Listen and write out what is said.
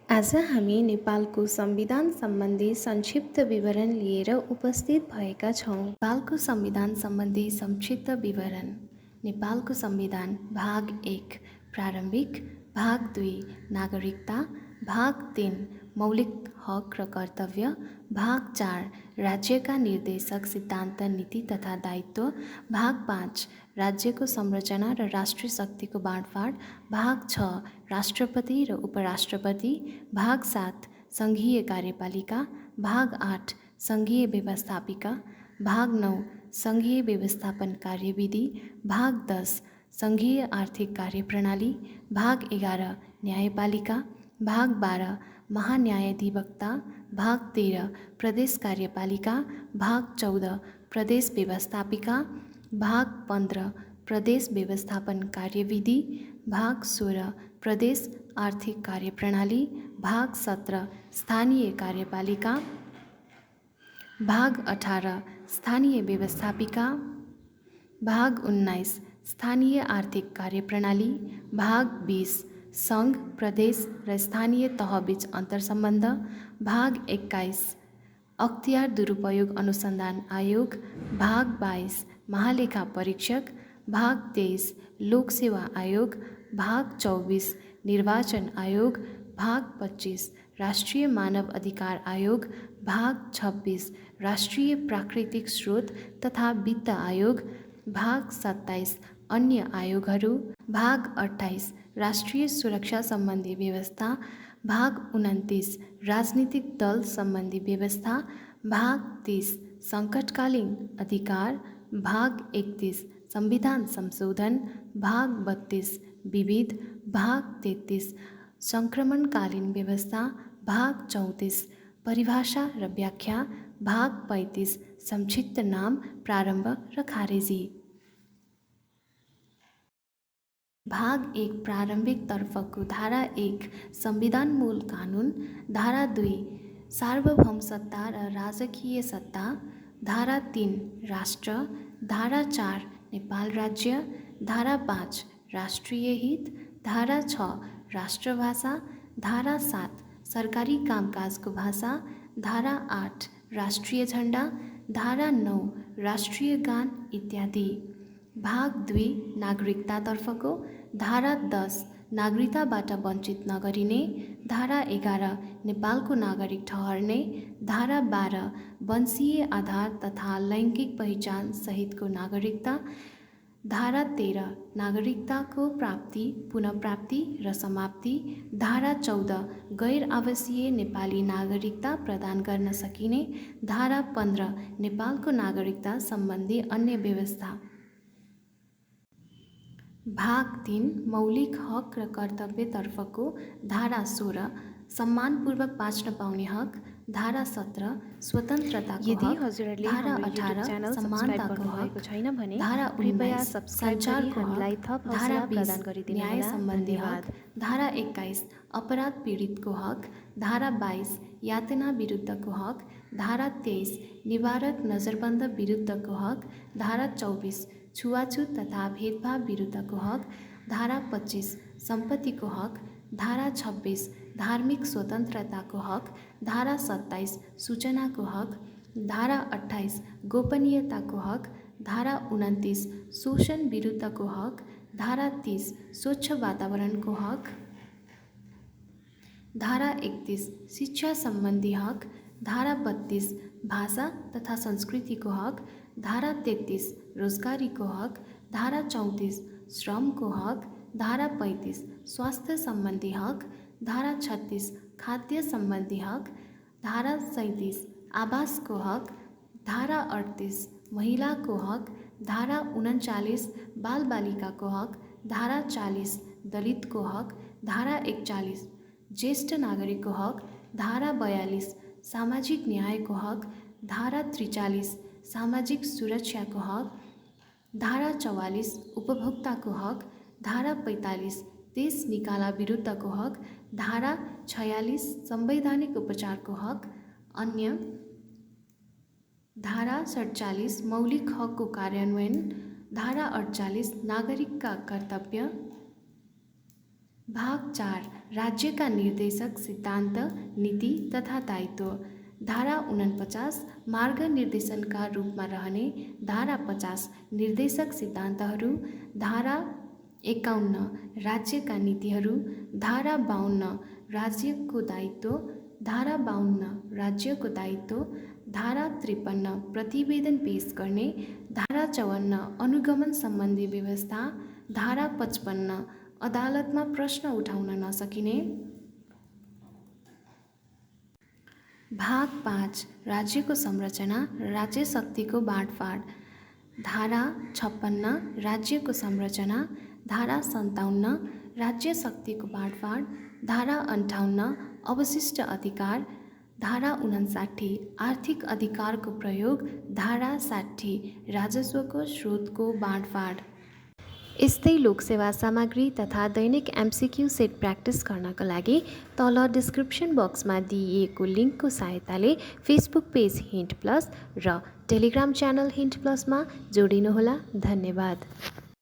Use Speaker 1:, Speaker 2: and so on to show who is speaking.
Speaker 1: आज हामी नेपालको संविधान सम्बन्धी संक्षिप्त विवरण लिएर उपस्थित भएका छौँ। नेपालको संविधान सम्बन्धी संक्षिप्त विवरण। नेपालको संविधान भाग 1 प्रारम्भिक, भाग 2 नागरिकता, भाग 3 मौलिक हक र कर्तव्य, भाग 4 राज्यका निर्देशक सिद्धान्त नीति तथा दायित्व, भाग 5 राज्यको संरचना र राष्ट्रिय शक्तिको बाँडफाँड, भाग 6 राष्ट्रपति र उपराष्ट्रपति, भाग 7 सङ्घीय कार्यपालिका, भाग 8 सङ्घीय व्यवस्थापिका, भाग 9 सङ्घीय व्यवस्थापन कार्यविधि, भाग 10 सङ्घीय आर्थिक कार्यप्रणाली, भाग 11 न्यायपालिका, भाग 12 महान्यायाधिवक्ता, भाग 13 प्रदेश कार्यपालिका, भाग 14 प्रदेश व्यवस्थापिका, भाग 15 प्रदेश व्यवस्थापन कार्यविधि, भाग 16 प्रदेश आर्थिक कार्यप्रणाली, भाग 17 स्थानीय कार्यपालिका, भाग 18 स्थानीय व्यवस्थापिका, भाग 19 स्थानीय आर्थिक कार्यप्रणाली, भाग 20 सङ्घ प्रदेश र स्थानीय तहबीच अन्तर्सम्बन्ध, भाग 21 अख्तियार दुरुपयोग अनुसन्धान आयोग, भाग 22 महालेखा परीक्षक, भाग 23 लोकसेवा आयोग, भाग 24 निर्वाचन आयोग, भाग 25 राष्ट्रिय मानव अधिकार आयोग, भाग 26 राष्ट्रिय प्राकृतिक स्रोत तथा वित्त आयोग, भाग 27 अन्य आयोगहरू, भाग 28 राष्ट्रिय सुरक्षा सम्बन्धी व्यवस्था, भाग 29 राजनीतिक दल सम्बन्धी व्यवस्था, भाग 30 सङ्कटकालीन अधिकार, भाग 31 संविधान संशोधन, भाग 32 विविध, भाग 33 सङ्क्रमणकालीन व्यवस्था, भाग 34 परिभाषा र व्याख्या, भाग 35 संक्षिप्त नाम प्रारम्भ र खारेजी। भाग 1 प्रारम्भिक तर्फको धारा 1 संविधान मूल कानुन, धारा 2 सार्वभौम सत्ता र राजकीय सत्ता, धारा 3 राष्ट्र, धारा 4 नेपाल राज्य, धारा 5 राष्ट्रिय हित, धारा 6 राष्ट्रभाषा, धारा 7 सरकारी कामकाजको भाषा, धारा 8 राष्ट्रिय झण्डा, धारा 9 राष्ट्रिय गान इत्यादि। भाग 2 नागरिकतातर्फको, धारा 10 नागरिकताबाट वञ्चित नगरिने, धारा 11 नेपालको नागरिक ठहर्ने, धारा 12 वंशीय आधार तथा लैङ्गिक पहिचान सहितको नागरिकता, धारा 13 नागरिकताको प्राप्ति, पुनःप्राप्ति र समाप्ति, धारा 14 गैर आवासीय नेपाली नागरिकता प्रदान गर्न सकिने, धारा 15 नेपालको नागरिकता सम्बन्धी अन्य व्यवस्था। भाग 3 मौलिक हक र कर्तव्यतर्फको, धारा 16 सम्मानपूर्वक बाँच्न पाउने हक, धारा 17 स्वतन्त्रताको
Speaker 2: यदि
Speaker 1: हक,
Speaker 2: हजुरहरूले
Speaker 1: धारा
Speaker 2: हाम्रो
Speaker 1: 18
Speaker 2: YouTube च्यानल
Speaker 1: समानताको
Speaker 2: सब्स्क्राइब
Speaker 1: हक,
Speaker 2: गर्नुभएको छैन भने
Speaker 1: धारा
Speaker 2: कृपया
Speaker 1: 19
Speaker 2: सब्स्क्राइब गरी
Speaker 1: सञ्चारको
Speaker 2: हामीलाई
Speaker 1: हक,
Speaker 2: थप
Speaker 1: धारा
Speaker 2: हौसला
Speaker 1: 20
Speaker 2: प्रदान गरिदिनु
Speaker 1: न्याय
Speaker 2: होला।
Speaker 1: सम्बन्धी
Speaker 2: धन्यवाद।
Speaker 1: हक, धारा 21 अपराध पीडितको हक, धारा 22 यातना विरुद्धको हक, धारा 23 निवारक नजरबन्द विरुद्धको हक, धारा 24 छुवाछुत तथा भेदभाव विरुद्धको हक, धारा 25 सम्पत्तिको हक, धारा 26 धार्मिक स्वतन्त्रताको हक, धारा 27 सूचनाको हक, धारा 28 गोपनीयताको हक, धारा 29 शोषण विरुद्धको हक, धारा 30 स्वच्छ वातावरणको हक, धारा 31 शिक्षा सम्बन्धी हक, धारा 32 भाषा तथा संस्कृतिको हक, धारा 33 रोजगारीको हक, धारा 34 श्रमको हक, धारा 35 स्वास्थ्य सम्बन्धी हक, धारा 36 खाद्य सम्बन्धी हक, धारा 37 आवासको हक, धारा 38 महिलाको हक, धारा 39 बालबालिकाको हक, धारा 40 दलितको हक, धारा 41 ज्येष्ठ नागरिकको हक, धारा 42 सामाजिक न्यायको हक, धारा 43 सामाजिक सुरक्षाको हक, धारा 44 उपभोक्ताको हक, धारा 45 देश निकाला विरुद्धको हक, धारा 46 संवैधानिक उपचारको हक, अन्य, धारा 47 मौलिक हकको कार्यान्वयन, धारा 48 नागरिकका कर्तव्य, भाग 4 राज्यका निर्देशक सिद्धान्त नीति तथा दायित्व। धारा 49 मार्ग निर्देशनका रूपमा रहने। धारा 50 निर्देशक सिद्धान्तहरू। धारा 51 राज्यका नीतिहरू। धारा 52 राज्यको दायित्व। धारा 52 राज्यको दायित्व। धारा 53 प्रतिवेदन पेश गर्ने। धारा 54 अनुगमन सम्बन्धी व्यवस्था। धारा 55 अदालतमा प्रश्न उठाउन नसकिने। भाग 5 राज्यको संरचना र राज्य शक्तिको बाँडफाँड। धारा 56 राज्यको संरचना। धारा 57 राज्य शक्तिको बाँडफाँड। धारा 58 अवशिष्ट अधिकार। धारा 59 आर्थिक अधिकारको प्रयोग। धारा 60 राजस्वको स्रोतको बाँडफाँड। यस्तै लोकसेवा सामग्री तथा दैनिक एमसिक्यू सेट प्र्याक्टिस गर्नको लागि तल डिस्क्रिप्सन बक्समा दिइएको लिङ्कको सहायताले फेसबुक पेज हिन्ट प्लस र टेलिग्राम च्यानल हिन्ट प्लसमा जोडिनुहोला। धन्यवाद।